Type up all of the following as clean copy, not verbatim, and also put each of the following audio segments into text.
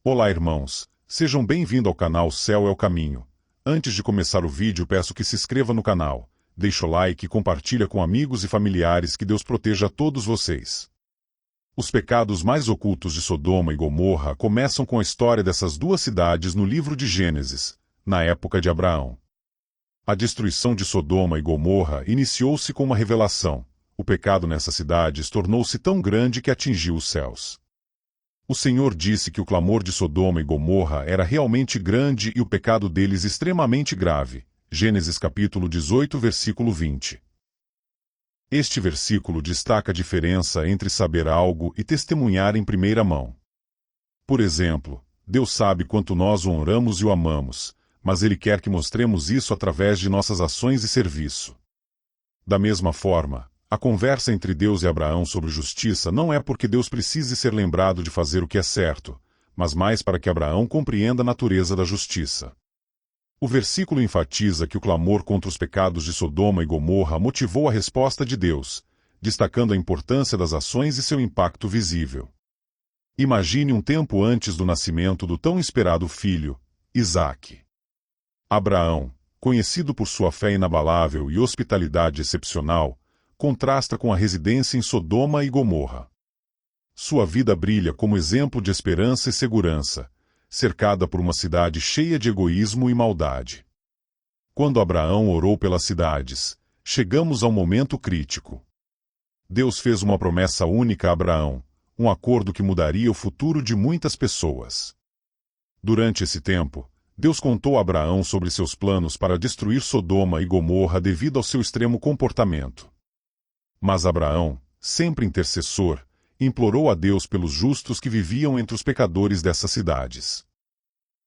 Olá irmãos, sejam bem-vindos ao canal Céu é o Caminho. Antes de começar o vídeo peço que se inscreva no canal, deixe o like e compartilhe com amigos e familiares. Que Deus proteja a todos vocês. Os pecados mais ocultos de Sodoma e Gomorra começam com a história dessas duas cidades no livro de Gênesis, na época de Abraão. A destruição de Sodoma e Gomorra iniciou-se com uma revelação. O pecado nessas cidades tornou-se tão grande que atingiu os céus. O Senhor disse que o clamor de Sodoma e Gomorra era realmente grande e o pecado deles extremamente grave. Gênesis capítulo 18, versículo 20. Este versículo destaca a diferença entre saber algo e testemunhar em primeira mão. Por exemplo, Deus sabe quanto nós o honramos e o amamos, mas Ele quer que mostremos isso através de nossas ações e serviço. Da mesma forma, a conversa entre Deus e Abraão sobre justiça não é porque Deus precise ser lembrado de fazer o que é certo, mas mais para que Abraão compreenda a natureza da justiça. O versículo enfatiza que o clamor contra os pecados de Sodoma e Gomorra motivou a resposta de Deus, destacando a importância das ações e seu impacto visível. Imagine um tempo antes do nascimento do tão esperado filho, Isaque. Abraão, conhecido por sua fé inabalável e hospitalidade excepcional, contrasta com a residência em Sodoma e Gomorra. Sua vida brilha como exemplo de esperança e segurança, cercada por uma cidade cheia de egoísmo e maldade. Quando Abraão orou pelas cidades, chegamos ao momento crítico. Deus fez uma promessa única a Abraão, um acordo que mudaria o futuro de muitas pessoas. Durante esse tempo, Deus contou a Abraão sobre seus planos para destruir Sodoma e Gomorra devido ao seu extremo comportamento. Mas Abraão, sempre intercessor, implorou a Deus pelos justos que viviam entre os pecadores dessas cidades.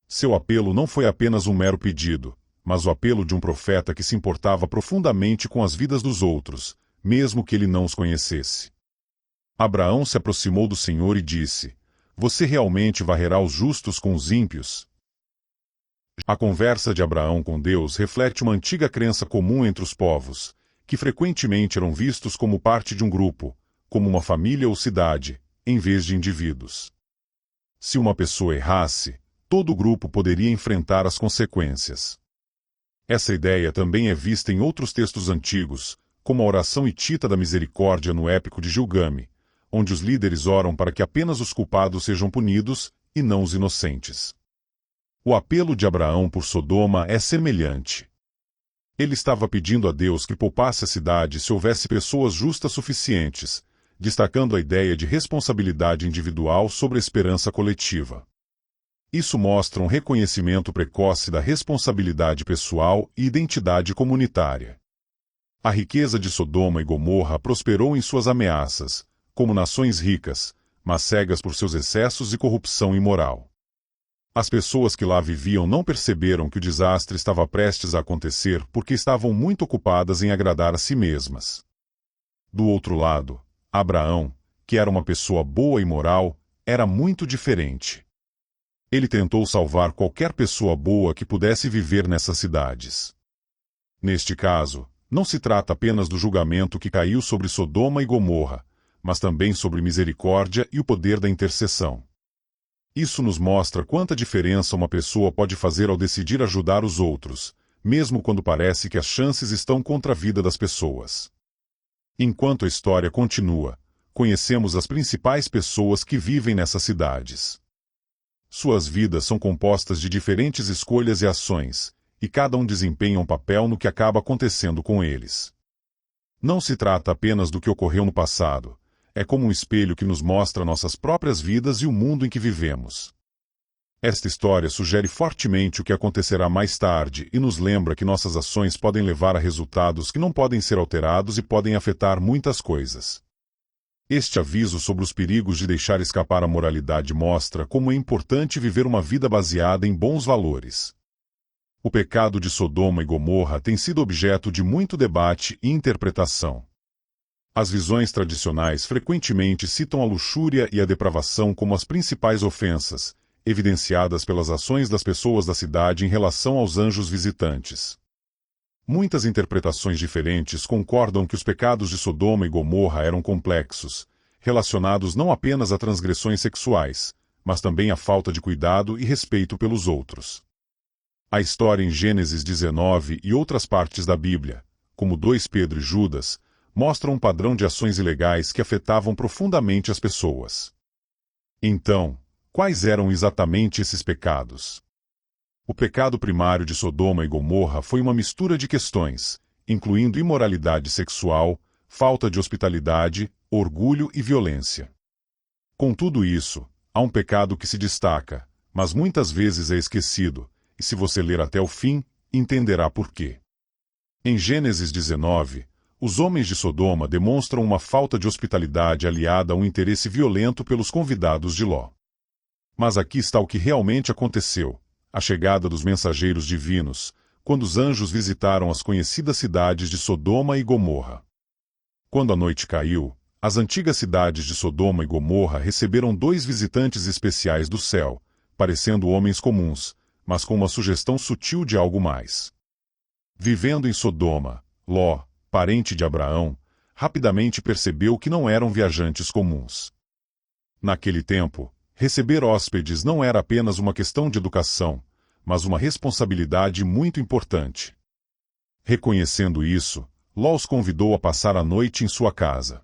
Seu apelo não foi apenas um mero pedido, mas o apelo de um profeta que se importava profundamente com as vidas dos outros, mesmo que ele não os conhecesse. Abraão se aproximou do Senhor e disse: "Você realmente varrerá os justos com os ímpios?" A conversa de Abraão com Deus reflete uma antiga crença comum entre os povos, que frequentemente eram vistos como parte de um grupo, como uma família ou cidade, em vez de indivíduos. Se uma pessoa errasse, todo o grupo poderia enfrentar as consequências. Essa ideia também é vista em outros textos antigos, como a oração hitita da misericórdia no épico de Gilgame, onde os líderes oram para que apenas os culpados sejam punidos, e não os inocentes. O apelo de Abraão por Sodoma é semelhante. Ele estava pedindo a Deus que poupasse a cidade se houvesse pessoas justas suficientes, destacando a ideia de responsabilidade individual sobre a esperança coletiva. Isso mostra um reconhecimento precoce da responsabilidade pessoal e identidade comunitária. A riqueza de Sodoma e Gomorra prosperou em suas ameaças, como nações ricas, mas cegas por seus excessos e corrupção imoral. As pessoas que lá viviam não perceberam que o desastre estava prestes a acontecer porque estavam muito ocupadas em agradar a si mesmas. Do outro lado, Abraão, que era uma pessoa boa e moral, era muito diferente. Ele tentou salvar qualquer pessoa boa que pudesse viver nessas cidades. Neste caso, não se trata apenas do julgamento que caiu sobre Sodoma e Gomorra, mas também sobre misericórdia e o poder da intercessão. Isso nos mostra quanta diferença uma pessoa pode fazer ao decidir ajudar os outros, mesmo quando parece que as chances estão contra a vida das pessoas. Enquanto a história continua, conhecemos as principais pessoas que vivem nessas cidades. Suas vidas são compostas de diferentes escolhas e ações, e cada um desempenha um papel no que acaba acontecendo com eles. Não se trata apenas do que ocorreu no passado. É como um espelho que nos mostra nossas próprias vidas e o mundo em que vivemos. Esta história sugere fortemente o que acontecerá mais tarde e nos lembra que nossas ações podem levar a resultados que não podem ser alterados e podem afetar muitas coisas. Este aviso sobre os perigos de deixar escapar a moralidade mostra como é importante viver uma vida baseada em bons valores. O pecado de Sodoma e Gomorra tem sido objeto de muito debate e interpretação. As visões tradicionais frequentemente citam a luxúria e a depravação como as principais ofensas, evidenciadas pelas ações das pessoas da cidade em relação aos anjos visitantes. Muitas interpretações diferentes concordam que os pecados de Sodoma e Gomorra eram complexos, relacionados não apenas a transgressões sexuais, mas também a falta de cuidado e respeito pelos outros. A história em Gênesis 19 e outras partes da Bíblia, como 2 Pedro e Judas, mostram um padrão de ações ilegais que afetavam profundamente as pessoas. Então, quais eram exatamente esses pecados? O pecado primário de Sodoma e Gomorra foi uma mistura de questões, incluindo imoralidade sexual, falta de hospitalidade, orgulho e violência. Com tudo isso, há um pecado que se destaca, mas muitas vezes é esquecido, e se você ler até o fim, entenderá por quê. Em Gênesis 19, os homens de Sodoma demonstram uma falta de hospitalidade aliada a um interesse violento pelos convidados de Ló. Mas aqui está o que realmente aconteceu: a chegada dos mensageiros divinos, quando os anjos visitaram as conhecidas cidades de Sodoma e Gomorra. Quando a noite caiu, as antigas cidades de Sodoma e Gomorra receberam 2 visitantes especiais do céu, parecendo homens comuns, mas com uma sugestão sutil de algo mais. Vivendo em Sodoma, Ló, parente de Abraão, rapidamente percebeu que não eram viajantes comuns. Naquele tempo, receber hóspedes não era apenas uma questão de educação, mas uma responsabilidade muito importante. Reconhecendo isso, Ló os convidou a passar a noite em sua casa.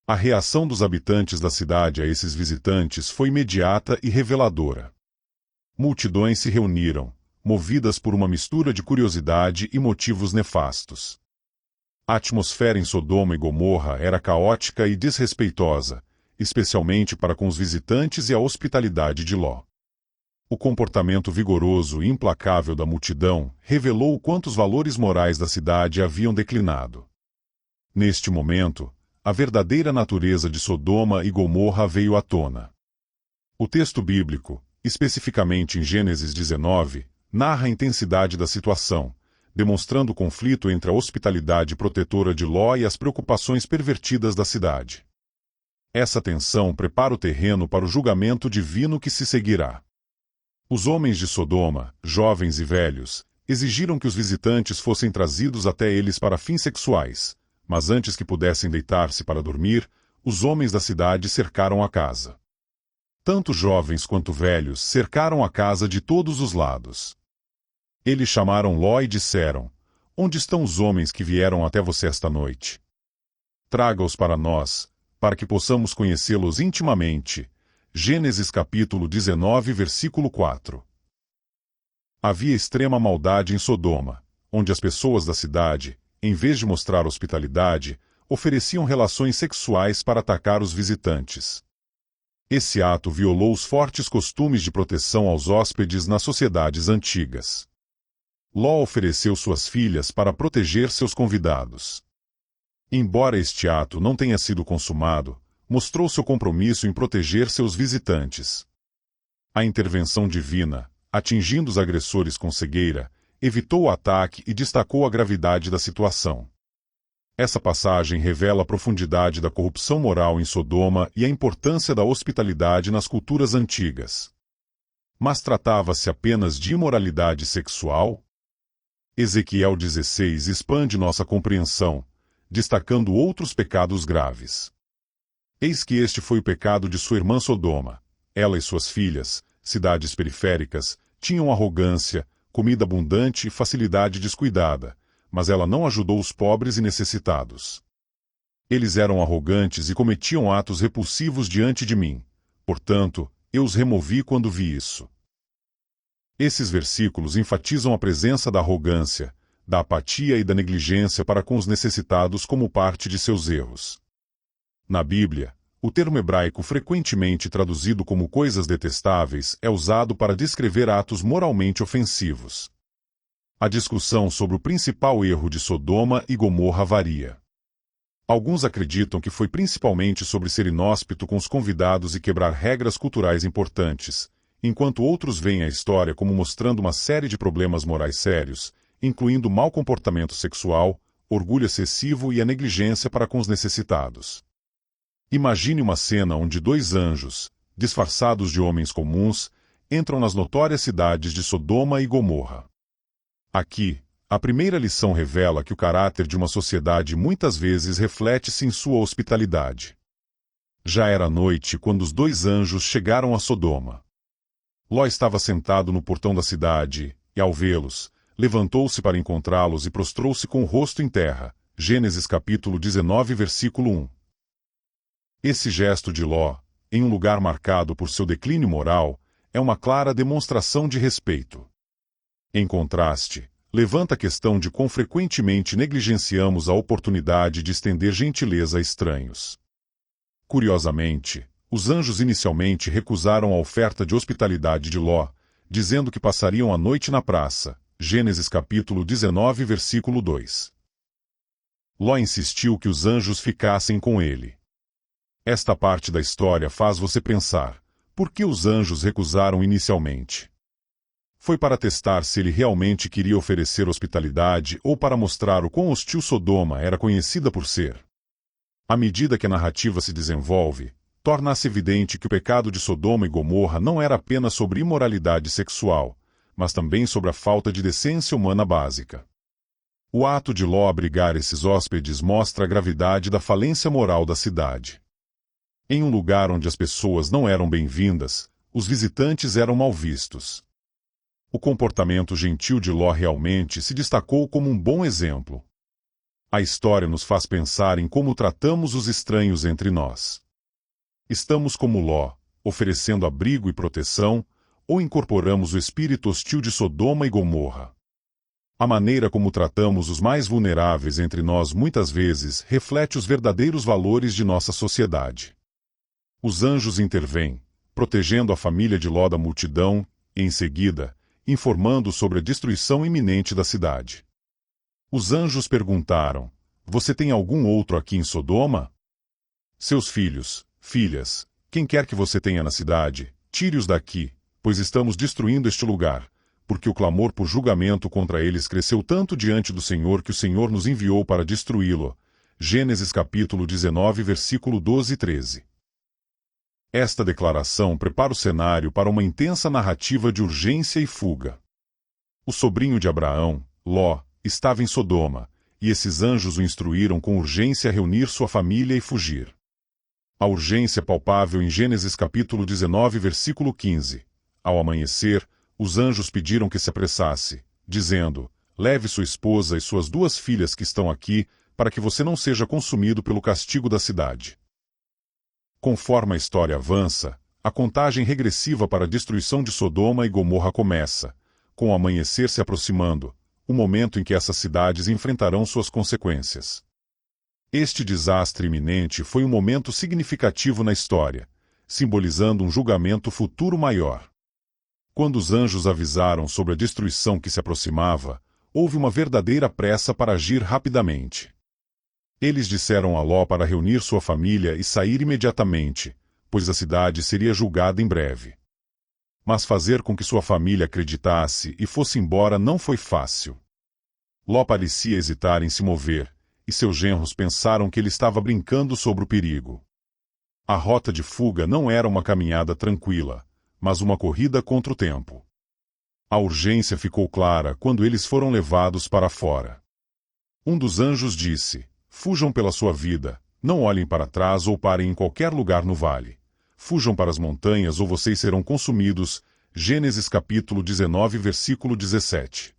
A reação dos habitantes da cidade a esses visitantes foi imediata e reveladora. Multidões se reuniram, movidas por uma mistura de curiosidade e motivos nefastos. A atmosfera em Sodoma e Gomorra era caótica e desrespeitosa, especialmente para com os visitantes e a hospitalidade de Ló. O comportamento vigoroso e implacável da multidão revelou o quanto os valores morais da cidade haviam declinado. Neste momento, a verdadeira natureza de Sodoma e Gomorra veio à tona. O texto bíblico, especificamente em Gênesis 19, narra a intensidade da situação, demonstrando o conflito entre a hospitalidade protetora de Ló e as preocupações pervertidas da cidade. Essa tensão prepara o terreno para o julgamento divino que se seguirá. Os homens de Sodoma, jovens e velhos, exigiram que os visitantes fossem trazidos até eles para fins sexuais, mas antes que pudessem deitar-se para dormir, os homens da cidade cercaram a casa. Tanto jovens quanto velhos cercaram a casa de todos os lados. Eles chamaram Ló e disseram: "Onde estão os homens que vieram até você esta noite? Traga-os para nós, para que possamos conhecê-los intimamente." Gênesis capítulo 19, versículo 4. Havia extrema maldade em Sodoma, onde as pessoas da cidade, em vez de mostrar hospitalidade, ofereciam relações sexuais para atacar os visitantes. Esse ato violou os fortes costumes de proteção aos hóspedes nas sociedades antigas. Ló ofereceu suas filhas para proteger seus convidados. Embora este ato não tenha sido consumado, mostrou seu compromisso em proteger seus visitantes. A intervenção divina, atingindo os agressores com cegueira, evitou o ataque e destacou a gravidade da situação. Essa passagem revela a profundidade da corrupção moral em Sodoma e a importância da hospitalidade nas culturas antigas. Mas tratava-se apenas de imoralidade sexual? Ezequiel 16 expande nossa compreensão, destacando outros pecados graves. Eis que este foi o pecado de sua irmã Sodoma. Ela e suas filhas, cidades periféricas, tinham arrogância, comida abundante e facilidade descuidada, mas ela não ajudou os pobres e necessitados. Eles eram arrogantes e cometiam atos repulsivos diante de mim, portanto, eu os removi quando vi isso. Esses versículos enfatizam a presença da arrogância, da apatia e da negligência para com os necessitados como parte de seus erros. Na Bíblia, o termo hebraico frequentemente traduzido como coisas detestáveis é usado para descrever atos moralmente ofensivos. A discussão sobre o principal erro de Sodoma e Gomorra varia. Alguns acreditam que foi principalmente sobre ser inóspito com os convidados e quebrar regras culturais importantes, enquanto outros veem a história como mostrando uma série de problemas morais sérios, incluindo mau comportamento sexual, orgulho excessivo e a negligência para com os necessitados. Imagine uma cena onde 2 anjos, disfarçados de homens comuns, entram nas notórias cidades de Sodoma e Gomorra. Aqui, a primeira lição revela que o caráter de uma sociedade muitas vezes reflete-se em sua hospitalidade. Já era noite quando os dois anjos chegaram a Sodoma. Ló estava sentado no portão da cidade, e ao vê-los, levantou-se para encontrá-los e prostrou-se com o rosto em terra. Gênesis capítulo 19, versículo 1. Esse gesto de Ló, em um lugar marcado por seu declínio moral, é uma clara demonstração de respeito. Em contraste, levanta a questão de quão frequentemente negligenciamos a oportunidade de estender gentileza a estranhos. Curiosamente, os anjos inicialmente recusaram a oferta de hospitalidade de Ló, dizendo que passariam a noite na praça. Gênesis capítulo 19, versículo 2. Ló insistiu que os anjos ficassem com ele. Esta parte da história faz você pensar, por que os anjos recusaram inicialmente? Foi para testar se ele realmente queria oferecer hospitalidade ou para mostrar o quão hostil Sodoma era conhecida por ser? À medida que a narrativa se desenvolve, torna-se evidente que o pecado de Sodoma e Gomorra não era apenas sobre imoralidade sexual, mas também sobre a falta de decência humana básica. O ato de Ló abrigar esses hóspedes mostra a gravidade da falência moral da cidade. Em um lugar onde as pessoas não eram bem-vindas, os visitantes eram mal vistos. O comportamento gentil de Ló realmente se destacou como um bom exemplo. A história nos faz pensar em como tratamos os estranhos entre nós. Estamos como Ló, oferecendo abrigo e proteção, ou incorporamos o espírito hostil de Sodoma e Gomorra? A maneira como tratamos os mais vulneráveis entre nós muitas vezes reflete os verdadeiros valores de nossa sociedade. Os anjos intervêm, protegendo a família de Ló da multidão, e em seguida, informando sobre a destruição iminente da cidade. Os anjos perguntaram: você tem algum outro aqui em Sodoma? Seus filhos, filhas, quem quer que você tenha na cidade, tire-os daqui, pois estamos destruindo este lugar, porque o clamor por julgamento contra eles cresceu tanto diante do Senhor que o Senhor nos enviou para destruí-lo. Gênesis capítulo 19, versículo 12 e 13. Esta declaração prepara o cenário para uma intensa narrativa de urgência e fuga. O sobrinho de Abraão, Ló, estava em Sodoma, e esses anjos o instruíram com urgência a reunir sua família e fugir. A urgência palpável em Gênesis capítulo 19, versículo 15. Ao amanhecer, os anjos pediram que se apressasse, dizendo: leve sua esposa e suas duas filhas que estão aqui, para que você não seja consumido pelo castigo da cidade. Conforme a história avança, a contagem regressiva para a destruição de Sodoma e Gomorra começa, com o amanhecer se aproximando, o momento em que essas cidades enfrentarão suas consequências. Este desastre iminente foi um momento significativo na história, simbolizando um julgamento futuro maior. Quando os anjos avisaram sobre a destruição que se aproximava, houve uma verdadeira pressa para agir rapidamente. Eles disseram a Ló para reunir sua família e sair imediatamente, pois a cidade seria julgada em breve. Mas fazer com que sua família acreditasse e fosse embora não foi fácil. Ló parecia hesitar em se mover, e seus genros pensaram que ele estava brincando sobre o perigo. A rota de fuga não era uma caminhada tranquila, mas uma corrida contra o tempo. A urgência ficou clara quando eles foram levados para fora. Um dos anjos disse: fujam pela sua vida, não olhem para trás ou parem em qualquer lugar no vale. Fujam para as montanhas ou vocês serão consumidos. Gênesis capítulo 19, versículo 17.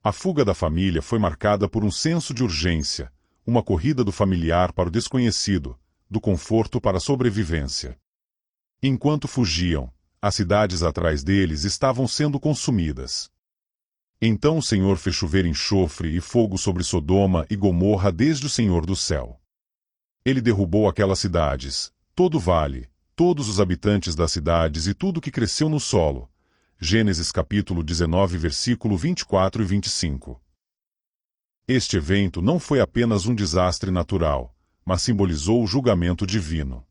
A fuga da família foi marcada por um senso de urgência, uma corrida do familiar para o desconhecido, do conforto para a sobrevivência. Enquanto fugiam, as cidades atrás deles estavam sendo consumidas. Então o Senhor fez chover enxofre e fogo sobre Sodoma e Gomorra desde o Senhor do céu. Ele derrubou aquelas cidades, todo o vale, todos os habitantes das cidades e tudo que cresceu no solo. Gênesis capítulo 19, versículo 24 e 25. Este evento não foi apenas um desastre natural, mas simbolizou o julgamento divino.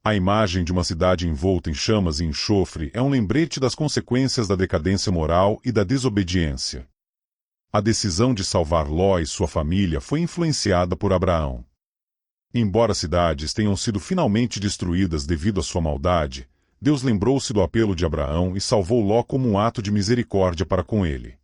A imagem de uma cidade envolta em chamas e enxofre é um lembrete das consequências da decadência moral e da desobediência. A decisão de salvar Ló e sua família foi influenciada por Abraão. Embora as cidades tenham sido finalmente destruídas devido à sua maldade, Deus lembrou-se do apelo de Abraão e salvou Ló como um ato de misericórdia para com ele.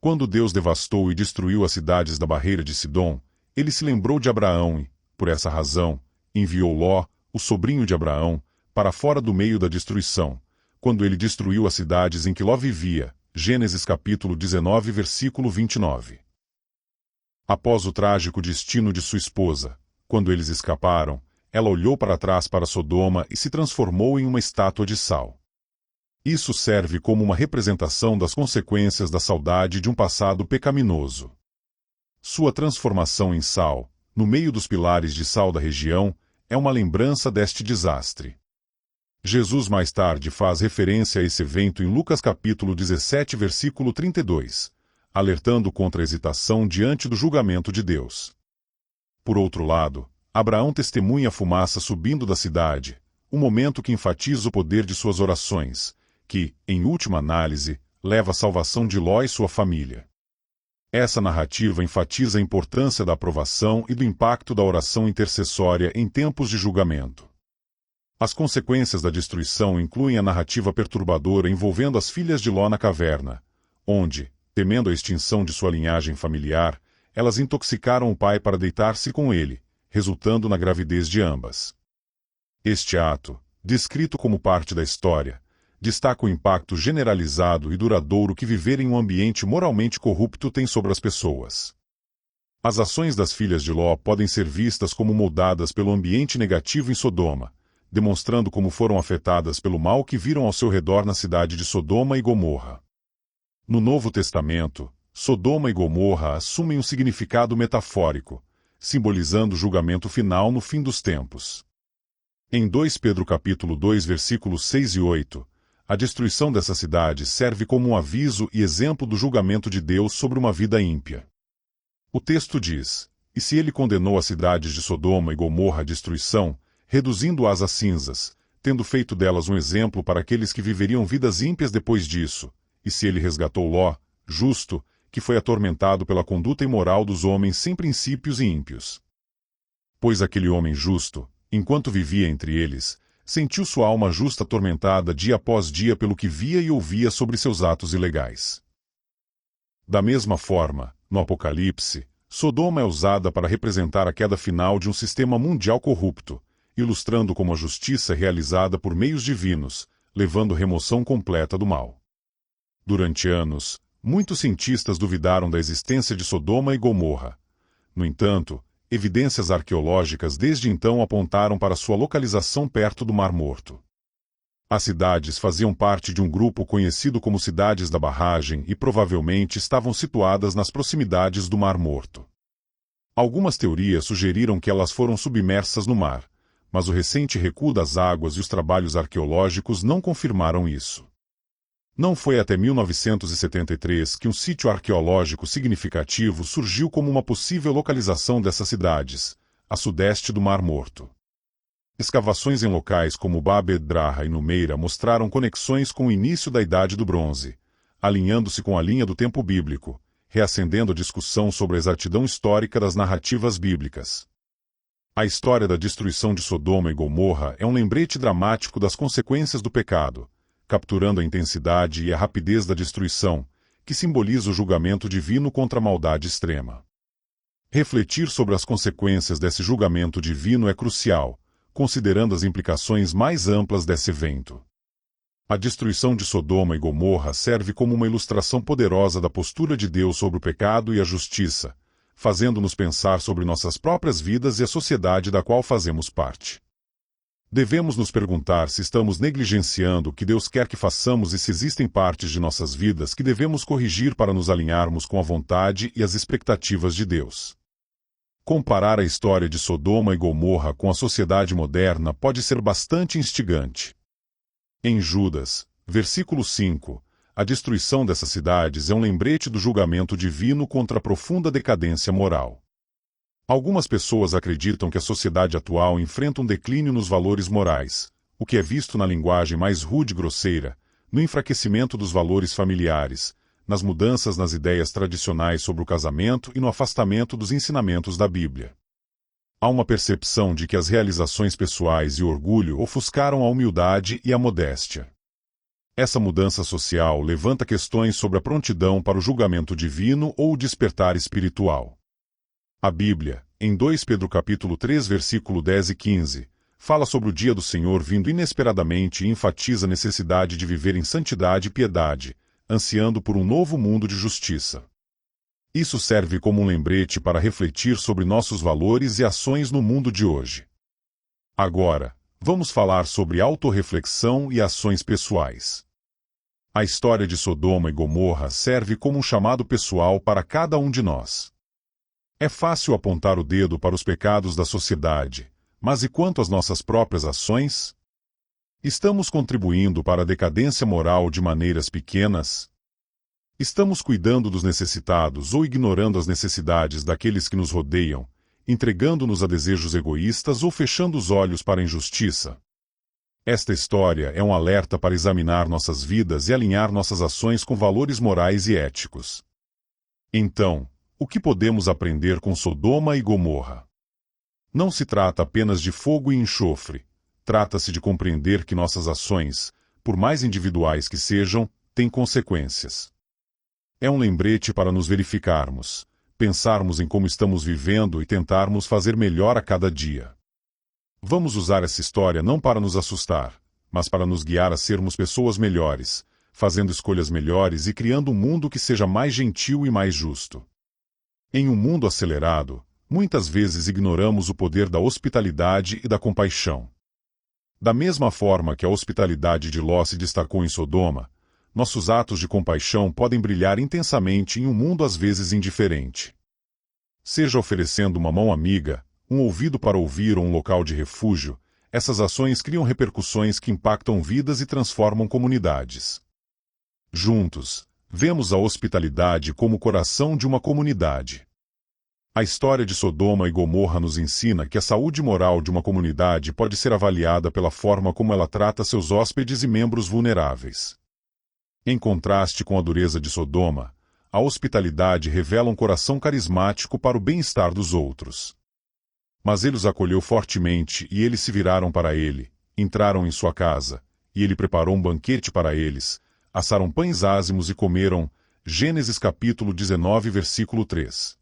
Quando Deus devastou e destruiu as cidades da barreira de Sidom, ele se lembrou de Abraão e, por essa razão, enviou Ló, o sobrinho de Abraão, para fora do meio da destruição, quando ele destruiu as cidades em que Ló vivia. Gênesis capítulo 19, versículo 29. Após o trágico destino de sua esposa, quando eles escaparam, ela olhou para trás para Sodoma e se transformou em uma estátua de sal. Isso serve como uma representação das consequências da saudade de um passado pecaminoso. Sua transformação em sal, no meio dos pilares de sal da região, é uma lembrança deste desastre. Jesus mais tarde faz referência a esse evento em Lucas capítulo 17, versículo 32, alertando contra a hesitação diante do julgamento de Deus. Por outro lado, Abraão testemunha a fumaça subindo da cidade, um momento que enfatiza o poder de suas orações, que, em última análise, leva à salvação de Ló e sua família. Essa narrativa enfatiza a importância da aprovação e do impacto da oração intercessória em tempos de julgamento. As consequências da destruição incluem a narrativa perturbadora envolvendo as filhas de Ló na caverna, onde, temendo a extinção de sua linhagem familiar, elas intoxicaram o pai para deitar-se com ele, resultando na gravidez de ambas. Este ato, descrito como parte da história, destaca o impacto generalizado e duradouro que viver em um ambiente moralmente corrupto tem sobre as pessoas. As ações das filhas de Ló podem ser vistas como moldadas pelo ambiente negativo em Sodoma, demonstrando como foram afetadas pelo mal que viram ao seu redor na cidade de Sodoma e Gomorra. No Novo Testamento, Sodoma e Gomorra assumem um significado metafórico, simbolizando o julgamento final no fim dos tempos. Em 2 Pedro capítulo 2 versículos 6 e 8, a destruição dessa cidade serve como um aviso e exemplo do julgamento de Deus sobre uma vida ímpia. O texto diz: "E se ele condenou as cidades de Sodoma e Gomorra à destruição, reduzindo-as a cinzas, tendo feito delas um exemplo para aqueles que viveriam vidas ímpias depois disso, e se ele resgatou Ló, justo, que foi atormentado pela conduta imoral dos homens sem princípios e ímpios. Pois aquele homem justo, enquanto vivia entre eles, sentiu sua alma justa atormentada dia após dia pelo que via e ouvia sobre seus atos ilegais." Da mesma forma, no Apocalipse, Sodoma é usada para representar a queda final de um sistema mundial corrupto, ilustrando como a justiça é realizada por meios divinos, levando remoção completa do mal. Durante anos, muitos cientistas duvidaram da existência de Sodoma e Gomorra. No entanto, evidências arqueológicas desde então apontaram para sua localização perto do Mar Morto. As cidades faziam parte de um grupo conhecido como Cidades da Barragem e provavelmente estavam situadas nas proximidades do Mar Morto. Algumas teorias sugeriram que elas foram submersas no mar, mas o recente recuo das águas e os trabalhos arqueológicos não confirmaram isso. Não foi até 1973 que um sítio arqueológico significativo surgiu como uma possível localização dessas cidades, a sudeste do Mar Morto. Escavações em locais como Bab Edraha e Numeira mostraram conexões com o início da Idade do Bronze, alinhando-se com a linha do tempo bíblico, reacendendo a discussão sobre a exatidão histórica das narrativas bíblicas. A história da destruição de Sodoma e Gomorra é um lembrete dramático das consequências do pecado, capturando a intensidade e a rapidez da destruição, que simboliza o julgamento divino contra a maldade extrema. Refletir sobre as consequências desse julgamento divino é crucial, considerando as implicações mais amplas desse evento. A destruição de Sodoma e Gomorra serve como uma ilustração poderosa da postura de Deus sobre o pecado e a justiça, fazendo-nos pensar sobre nossas próprias vidas e a sociedade da qual fazemos parte. Devemos nos perguntar se estamos negligenciando o que Deus quer que façamos e se existem partes de nossas vidas que devemos corrigir para nos alinharmos com a vontade e as expectativas de Deus. Comparar a história de Sodoma e Gomorra com a sociedade moderna pode ser bastante instigante. Em Judas, versículo 5, a destruição dessas cidades é um lembrete do julgamento divino contra a profunda decadência moral. Algumas pessoas acreditam que a sociedade atual enfrenta um declínio nos valores morais, o que é visto na linguagem mais rude e grosseira, no enfraquecimento dos valores familiares, nas mudanças nas ideias tradicionais sobre o casamento e no afastamento dos ensinamentos da Bíblia. Há uma percepção de que as realizações pessoais e o orgulho ofuscaram a humildade e a modéstia. Essa mudança social levanta questões sobre a prontidão para o julgamento divino ou o despertar espiritual. A Bíblia, em 2 Pedro capítulo 3 versículo 10 e 15, fala sobre o dia do Senhor vindo inesperadamente e enfatiza a necessidade de viver em santidade e piedade, ansiando por um novo mundo de justiça. Isso serve como um lembrete para refletir sobre nossos valores e ações no mundo de hoje. Agora, vamos falar sobre autorreflexão e ações pessoais. A história de Sodoma e Gomorra serve como um chamado pessoal para cada um de nós. É fácil apontar o dedo para os pecados da sociedade, mas e quanto às nossas próprias ações? Estamos contribuindo para a decadência moral de maneiras pequenas? Estamos cuidando dos necessitados ou ignorando as necessidades daqueles que nos rodeiam, entregando-nos a desejos egoístas ou fechando os olhos para a injustiça? Esta história é um alerta para examinar nossas vidas e alinhar nossas ações com valores morais e éticos. Então, o que podemos aprender com Sodoma e Gomorra? Não se trata apenas de fogo e enxofre. Trata-se de compreender que nossas ações, por mais individuais que sejam, têm consequências. É um lembrete para nos verificarmos, pensarmos em como estamos vivendo e tentarmos fazer melhor a cada dia. Vamos usar essa história não para nos assustar, mas para nos guiar a sermos pessoas melhores, fazendo escolhas melhores e criando um mundo que seja mais gentil e mais justo. Em um mundo acelerado, muitas vezes ignoramos o poder da hospitalidade e da compaixão. Da mesma forma que a hospitalidade de Ló se destacou em Sodoma, nossos atos de compaixão podem brilhar intensamente em um mundo às vezes indiferente. Seja oferecendo uma mão amiga, um ouvido para ouvir ou um local de refúgio, essas ações criam repercussões que impactam vidas e transformam comunidades. Juntos, vemos a hospitalidade como o coração de uma comunidade. A história de Sodoma e Gomorra nos ensina que a saúde moral de uma comunidade pode ser avaliada pela forma como ela trata seus hóspedes e membros vulneráveis. Em contraste com a dureza de Sodoma, a hospitalidade revela um coração carismático para o bem-estar dos outros. Mas ele os acolheu fortemente e eles se viraram para ele, entraram em sua casa, e ele preparou um banquete para eles, assaram pães ázimos e comeram. Gênesis capítulo 19 versículo 3.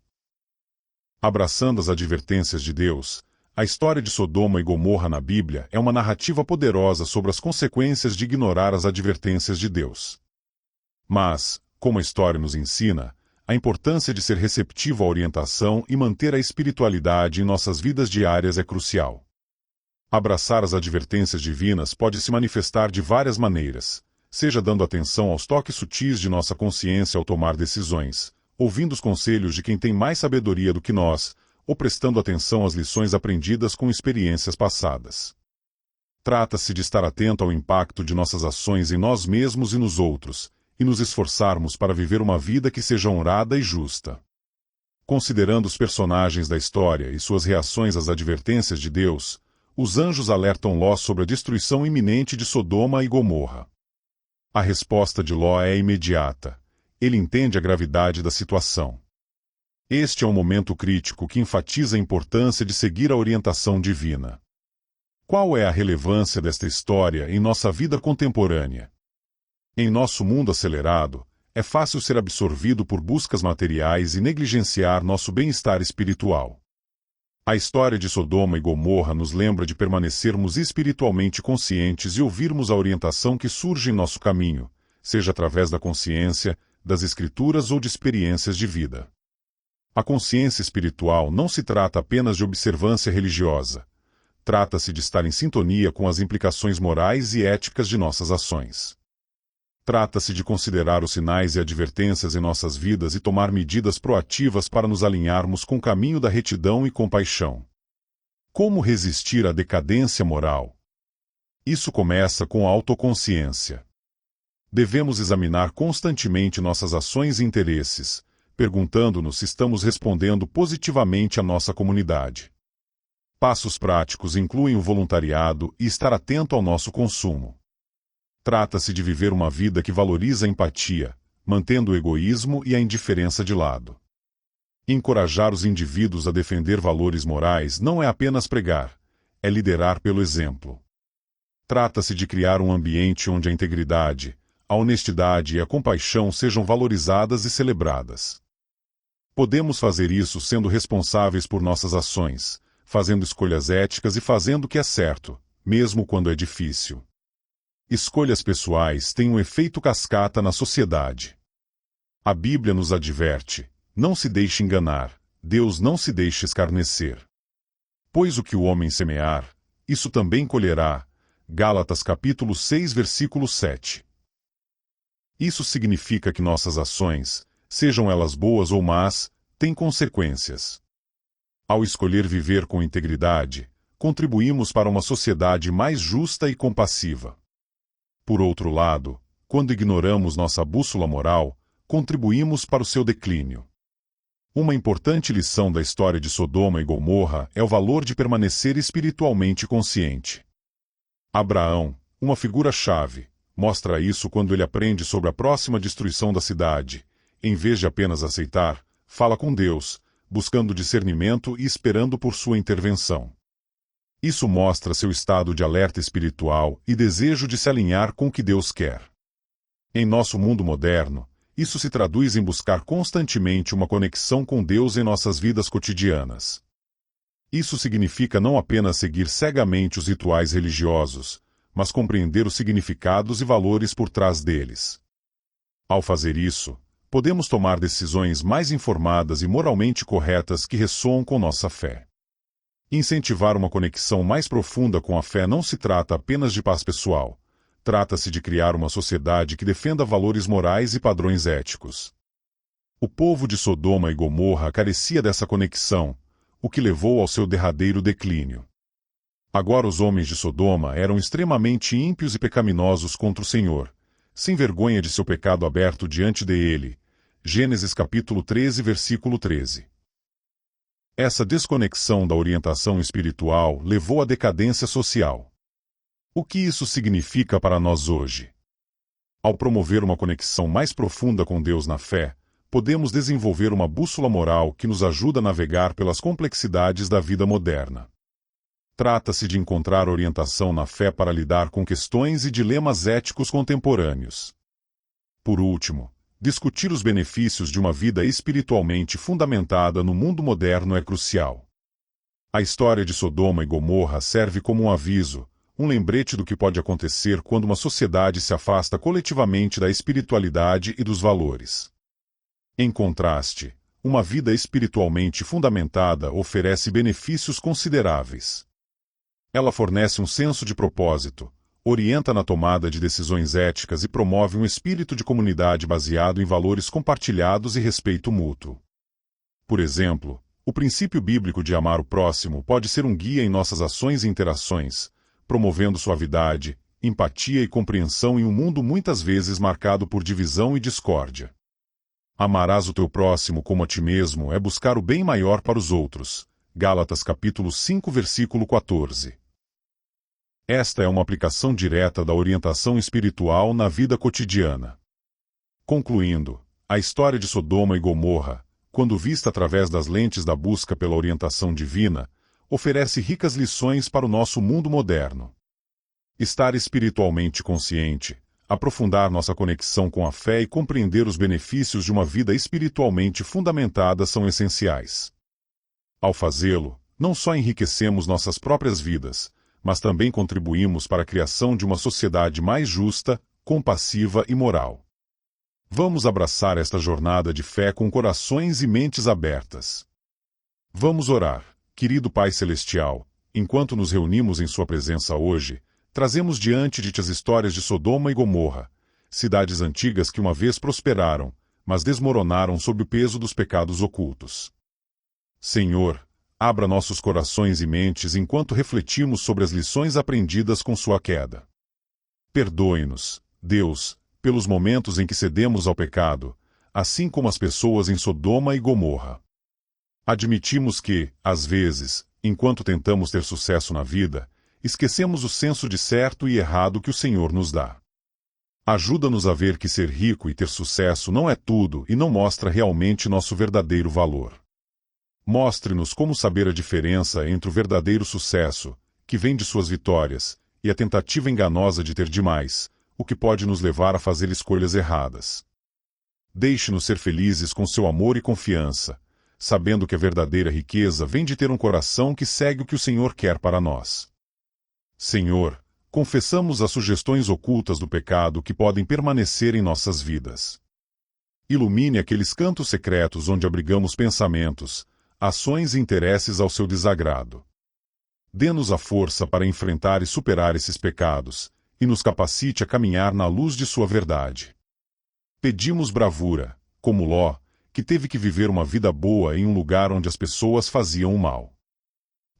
Abraçando as advertências de Deus, a história de Sodoma e Gomorra na Bíblia é uma narrativa poderosa sobre as consequências de ignorar as advertências de Deus. Mas, como a história nos ensina, a importância de ser receptivo à orientação e manter a espiritualidade em nossas vidas diárias é crucial. Abraçar as advertências divinas pode se manifestar de várias maneiras, seja dando atenção aos toques sutis de nossa consciência ao tomar decisões, ouvindo os conselhos de quem tem mais sabedoria do que nós, ou prestando atenção às lições aprendidas com experiências passadas. Trata-se de estar atento ao impacto de nossas ações em nós mesmos e nos outros, e nos esforçarmos para viver uma vida que seja honrada e justa. Considerando os personagens da história e suas reações às advertências de Deus, os anjos alertam Ló sobre a destruição iminente de Sodoma e Gomorra. A resposta de Ló é imediata. Ele entende a gravidade da situação. Este é um momento crítico que enfatiza a importância de seguir a orientação divina. Qual é a relevância desta história em nossa vida contemporânea? Em nosso mundo acelerado, é fácil ser absorvido por buscas materiais e negligenciar nosso bem-estar espiritual. A história de Sodoma e Gomorra nos lembra de permanecermos espiritualmente conscientes e ouvirmos a orientação que surge em nosso caminho, seja através da consciência, das Escrituras ou de experiências de vida. A consciência espiritual não se trata apenas de observância religiosa. Trata-se de estar em sintonia com as implicações morais e éticas de nossas ações. Trata-se de considerar os sinais e advertências em nossas vidas e tomar medidas proativas para nos alinharmos com o caminho da retidão e compaixão. Como resistir à decadência moral? Isso começa com a autoconsciência. Devemos examinar constantemente nossas ações e interesses, perguntando-nos se estamos respondendo positivamente à nossa comunidade. Passos práticos incluem o voluntariado e estar atento ao nosso consumo. Trata-se de viver uma vida que valoriza a empatia, mantendo o egoísmo e a indiferença de lado. Encorajar os indivíduos a defender valores morais não é apenas pregar, é liderar pelo exemplo. Trata-se de criar um ambiente onde a integridade, a honestidade e a compaixão sejam valorizadas e celebradas. Podemos fazer isso sendo responsáveis por nossas ações, fazendo escolhas éticas e fazendo o que é certo, mesmo quando é difícil. Escolhas pessoais têm um efeito cascata na sociedade. A Bíblia nos adverte: não se deixe enganar, Deus não se deixa escarnecer. Pois o que o homem semear, isso também colherá. Gálatas capítulo 6, versículo 7. Isso significa que nossas ações, sejam elas boas ou más, têm consequências. Ao escolher viver com integridade, contribuímos para uma sociedade mais justa e compassiva. Por outro lado, quando ignoramos nossa bússola moral, contribuímos para o seu declínio. Uma importante lição da história de Sodoma e Gomorra é o valor de permanecer espiritualmente consciente. Abraão, uma figura-chave, mostra isso quando ele aprende sobre a próxima destruição da cidade. Em vez de apenas aceitar, fala com Deus, buscando discernimento e esperando por sua intervenção. Isso mostra seu estado de alerta espiritual e desejo de se alinhar com o que Deus quer. Em nosso mundo moderno, isso se traduz em buscar constantemente uma conexão com Deus em nossas vidas cotidianas. Isso significa não apenas seguir cegamente os rituais religiosos, mas compreender os significados e valores por trás deles. Ao fazer isso, podemos tomar decisões mais informadas e moralmente corretas que ressoam com nossa fé. Incentivar uma conexão mais profunda com a fé não se trata apenas de paz pessoal. Trata-se de criar uma sociedade que defenda valores morais e padrões éticos. O povo de Sodoma e Gomorra carecia dessa conexão, o que levou ao seu derradeiro declínio. Agora os homens de Sodoma eram extremamente ímpios e pecaminosos contra o Senhor, sem vergonha de seu pecado aberto diante dele. Gênesis capítulo 13, versículo 13. Essa desconexão da orientação espiritual levou à decadência social. O que isso significa para nós hoje? Ao promover uma conexão mais profunda com Deus na fé, podemos desenvolver uma bússola moral que nos ajuda a navegar pelas complexidades da vida moderna. Trata-se de encontrar orientação na fé para lidar com questões e dilemas éticos contemporâneos. Por último, discutir os benefícios de uma vida espiritualmente fundamentada no mundo moderno é crucial. A história de Sodoma e Gomorra serve como um aviso, um lembrete do que pode acontecer quando uma sociedade se afasta coletivamente da espiritualidade e dos valores. Em contraste, uma vida espiritualmente fundamentada oferece benefícios consideráveis. Ela fornece um senso de propósito, orienta na tomada de decisões éticas e promove um espírito de comunidade baseado em valores compartilhados e respeito mútuo. Por exemplo, o princípio bíblico de amar o próximo pode ser um guia em nossas ações e interações, promovendo suavidade, empatia e compreensão em um mundo muitas vezes marcado por divisão e discórdia. Amarás o teu próximo como a ti mesmo é buscar o bem maior para os outros. Gálatas capítulo 5, versículo 14. Esta é uma aplicação direta da orientação espiritual na vida cotidiana. Concluindo, a história de Sodoma e Gomorra, quando vista através das lentes da busca pela orientação divina, oferece ricas lições para o nosso mundo moderno. Estar espiritualmente consciente, aprofundar nossa conexão com a fé e compreender os benefícios de uma vida espiritualmente fundamentada são essenciais. Ao fazê-lo, não só enriquecemos nossas próprias vidas, mas também contribuímos para a criação de uma sociedade mais justa, compassiva e moral. Vamos abraçar esta jornada de fé com corações e mentes abertas. Vamos orar, querido Pai Celestial, enquanto nos reunimos em Sua presença hoje, trazemos diante de Ti as histórias de Sodoma e Gomorra, cidades antigas que uma vez prosperaram, mas desmoronaram sob o peso dos pecados ocultos. Senhor, abra nossos corações e mentes enquanto refletimos sobre as lições aprendidas com sua queda. Perdoe-nos, Deus, pelos momentos em que cedemos ao pecado, assim como as pessoas em Sodoma e Gomorra. Admitimos que, às vezes, enquanto tentamos ter sucesso na vida, esquecemos o senso de certo e errado que o Senhor nos dá. Ajuda-nos a ver que ser rico e ter sucesso não é tudo e não mostra realmente nosso verdadeiro valor. Mostre-nos como saber a diferença entre o verdadeiro sucesso, que vem de suas vitórias, e a tentativa enganosa de ter demais, o que pode nos levar a fazer escolhas erradas. Deixe-nos ser felizes com seu amor e confiança, sabendo que a verdadeira riqueza vem de ter um coração que segue o que o Senhor quer para nós. Senhor, confessamos as sugestões ocultas do pecado que podem permanecer em nossas vidas. Ilumine aqueles cantos secretos onde abrigamos pensamentos, ações e interesses ao seu desagrado. Dê-nos a força para enfrentar e superar esses pecados, e nos capacite a caminhar na luz de sua verdade. Pedimos bravura, como Ló, que teve que viver uma vida boa em um lugar onde as pessoas faziam o mal.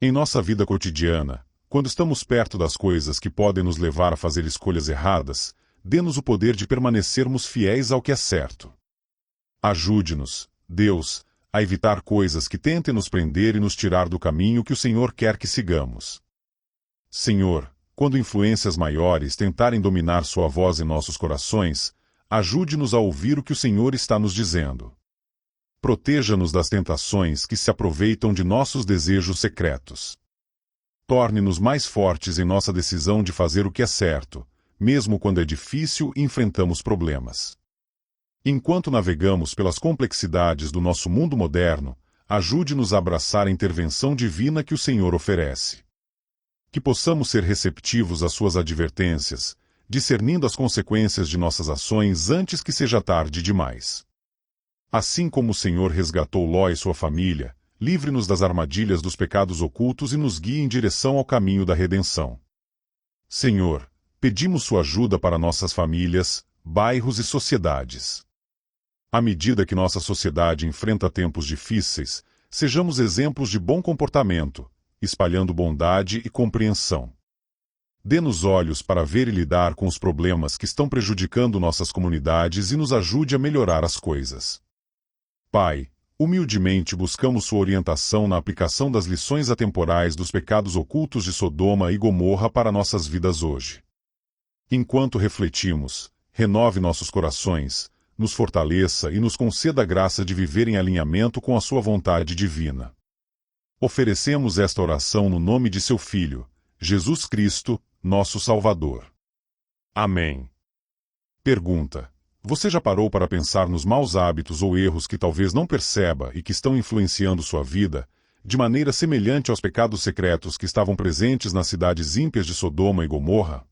Em nossa vida cotidiana, quando estamos perto das coisas que podem nos levar a fazer escolhas erradas, dê-nos o poder de permanecermos fiéis ao que é certo. Ajude-nos, Deus, a evitar coisas que tentem nos prender e nos tirar do caminho que o Senhor quer que sigamos. Senhor, quando influências maiores tentarem dominar sua voz em nossos corações, ajude-nos a ouvir o que o Senhor está nos dizendo. Proteja-nos das tentações que se aproveitam de nossos desejos secretos. Torne-nos mais fortes em nossa decisão de fazer o que é certo, mesmo quando é difícil e enfrentamos problemas. Enquanto navegamos pelas complexidades do nosso mundo moderno, ajude-nos a abraçar a intervenção divina que o Senhor oferece. Que possamos ser receptivos às suas advertências, discernindo as consequências de nossas ações antes que seja tarde demais. Assim como o Senhor resgatou Ló e sua família, livre-nos das armadilhas dos pecados ocultos e nos guie em direção ao caminho da redenção. Senhor, pedimos sua ajuda para nossas famílias, bairros e sociedades. À medida que nossa sociedade enfrenta tempos difíceis, sejamos exemplos de bom comportamento, espalhando bondade e compreensão. Dê-nos olhos para ver e lidar com os problemas que estão prejudicando nossas comunidades e nos ajude a melhorar as coisas. Pai, humildemente buscamos sua orientação na aplicação das lições atemporais dos pecados ocultos de Sodoma e Gomorra para nossas vidas hoje. Enquanto refletimos, renove nossos corações, nos fortaleça e nos conceda a graça de viver em alinhamento com a sua vontade divina. Oferecemos esta oração no nome de seu Filho, Jesus Cristo, nosso Salvador. Amém. Pergunta: você já parou para pensar nos maus hábitos ou erros que talvez não perceba e que estão influenciando sua vida, de maneira semelhante aos pecados secretos que estavam presentes nas cidades ímpias de Sodoma e Gomorra?